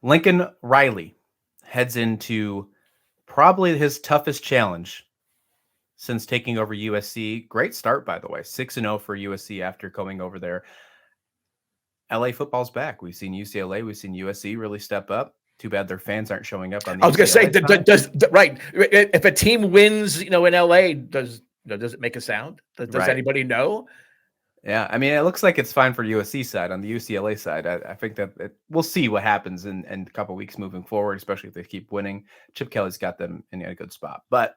Lincoln Riley heads into probably his toughest challenge since taking over USC. Great start, by the way. 6-0 for USC after coming over there. LA football's back. We've seen UCLA, we've seen USC really step up. Too bad their fans aren't showing up on the I was going to say, UCLA side. right. If a team wins, in LA, does it make a sound? Does Right. anybody know? Yeah, I mean, it looks like it's fine for USC side. On the UCLA side, I think that we'll see what happens in a couple weeks moving forward, especially if they keep winning. Chip Kelly's got them in a good spot. But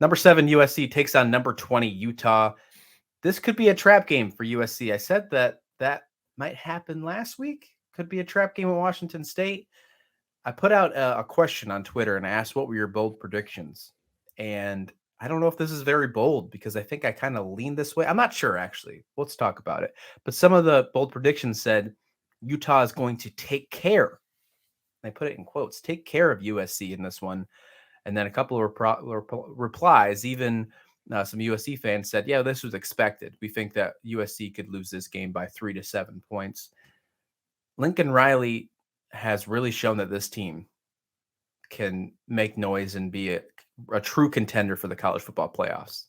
number 7 USC takes on number 20 Utah. This could be a trap game for USC. I said that might happen last week. Could be a trap game at Washington State. I put out a question on Twitter and I asked what were your bold predictions, and I don't know if this is very bold because I think I kind of lean this way. I'm not sure, actually. Let's talk about it. But some of the bold predictions said Utah is going to take care. I put it in quotes, take care of USC in this one. And then a couple of replies, even some USC fans said, yeah, this was expected. We think that USC could lose this game by 3 to 7 points. Lincoln Riley has really shown that this team can make noise and be a true contender for the college football playoffs.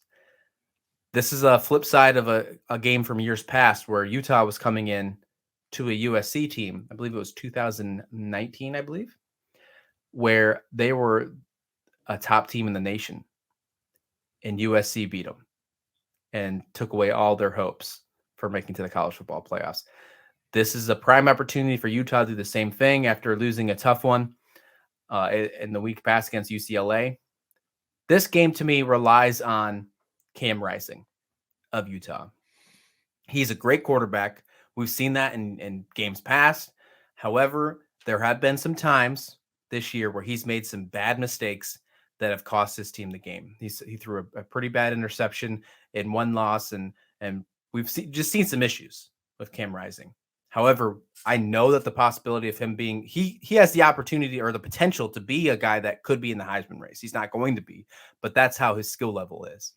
This is a flip side of a game from years past where Utah was coming in to a USC team. I believe it was 2019, I believe, where they were a top team in the nation, and USC beat them and took away all their hopes for making to the college football playoffs. This is a prime opportunity for Utah to do the same thing after losing a tough one in the week past against UCLA. This game to me relies on Cam Rising of Utah. He's a great quarterback. We've seen that in games past. However, there have been some times this year where he's made some bad mistakes that have cost his team the game. He threw a pretty bad interception in one loss, and we've seen some issues with Cam Rising. However, I know that the possibility of him being he has the opportunity or the potential to be a guy that could be in the Heisman race. He's not going to be, but that's how his skill level is.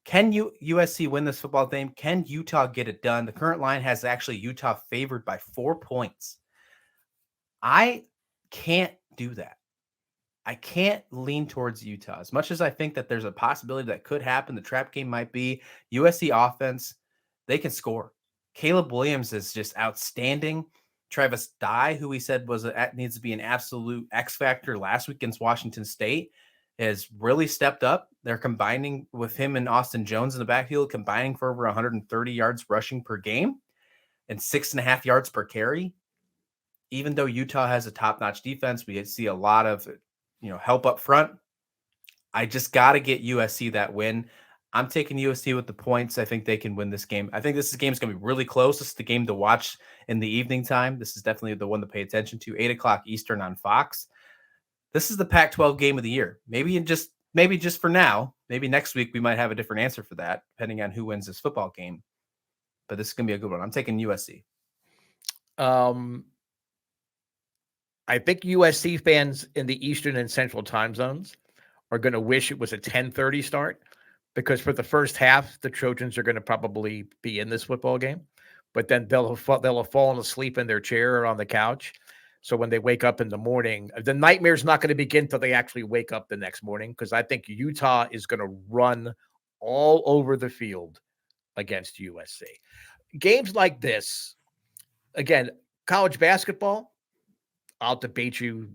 Can USC win this football game? Can Utah get it done? The current line has actually Utah favored by 4 points. I can't do that. I can't lean towards Utah. As much as I think that there's a possibility that could happen, the trap game might be USC offense. They can score. Caleb Williams is just outstanding. Travis Dye, who we said needs to be an absolute X factor last week against Washington State, has really stepped up. They're combining with him and Austin Jones in the backfield, combining for over 130 yards rushing per game and 6.5 yards per carry. Even though Utah has a top-notch defense, we see a lot of help up front. I just got to get USC that win. I'm taking USC with the points. I think they can win this game. I think this game is going to be really close. This is the game to watch in the evening time. This is definitely the one to pay attention to. 8 o'clock Eastern on Fox. This is the Pac-12 game of the year. Maybe just for now. Maybe next week we might have a different answer for that, depending on who wins this football game. But this is going to be a good one. I'm taking USC. I think USC fans in the Eastern and Central time zones are going to wish it was a 10:30 start, because for the first half, the Trojans are going to probably be in this football game, but then they'll have fallen asleep in their chair or on the couch. So when they wake up in the morning, the nightmare's not going to begin until they actually wake up the next morning, because I think Utah is going to run all over the field against USC. Games like this, again, college basketball, I'll debate you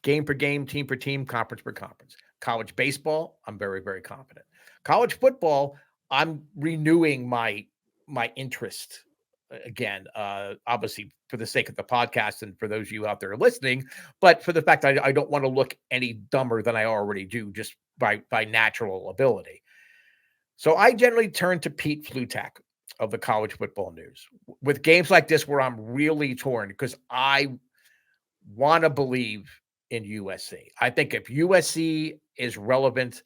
game per game, team per team, conference per conference. College baseball, I'm very, very confident. College football, I'm renewing my interest again, obviously for the sake of the podcast and for those of you out there listening, but for the fact I don't want to look any dumber than I already do just by natural ability. So I generally turn to Pete Flutak of the College Football News with games like this where I'm really torn, because I want to believe in USC. I think if USC is relevant,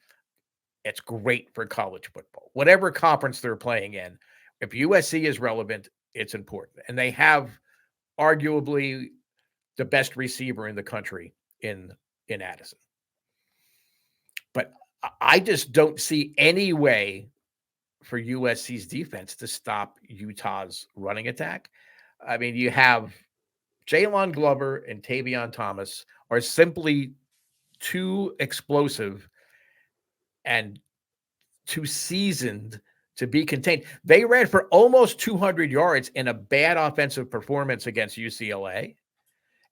it's great for college football. Whatever conference they're playing in, if USC is relevant, it's important. And they have arguably the best receiver in the country in Addison. But I just don't see any way for USC's defense to stop Utah's running attack. I mean, you have Jalen Glover and Tavion Thomas are simply too explosive and too seasoned to be contained. They ran for almost 200 yards in a bad offensive performance against UCLA.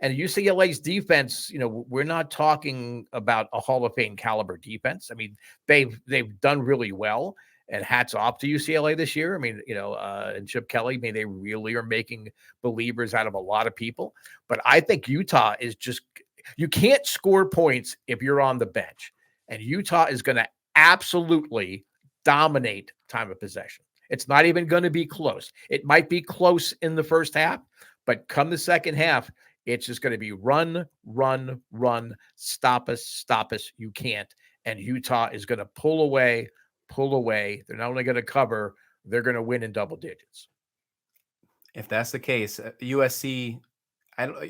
And UCLA's defense, we're not talking about a Hall of Fame caliber defense. I mean, they've done really well, and hats off to UCLA this year. I mean, and Chip Kelly, I mean, they really are making believers out of a lot of people. But I think Utah is just, you can't score points if you're on the bench. And Utah is going to absolutely dominate time of possession. It's not even going to be close. It might be close in the first half, but come the second half, it's just going to be run, run, run, stop us, you can't. And Utah is going to pull away. They're not only going to cover, they're going to win in double digits. If that's the case, USC,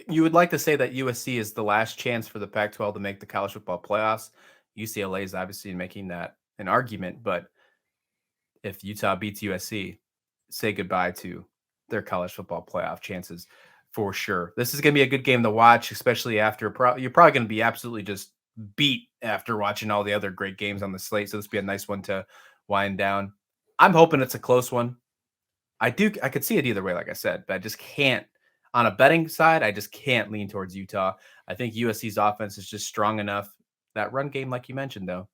you would like to say that USC is the last chance for the Pac-12 to make the college football playoffs. UCLA is obviously making that an argument, but if Utah beats USC, say goodbye to their college football playoff chances for sure. This is going to be a good game to watch, especially after you're probably going to be absolutely just beat after watching all the other great games on the slate. So this will be a nice one to wind down. I'm hoping it's a close one. I could see it either way, like I said, but I just can't. On a betting side, I just can't lean towards Utah. I think USC's offense is just strong enough. That run game, like you mentioned, though,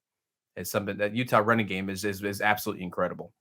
is something that Utah running game is absolutely incredible.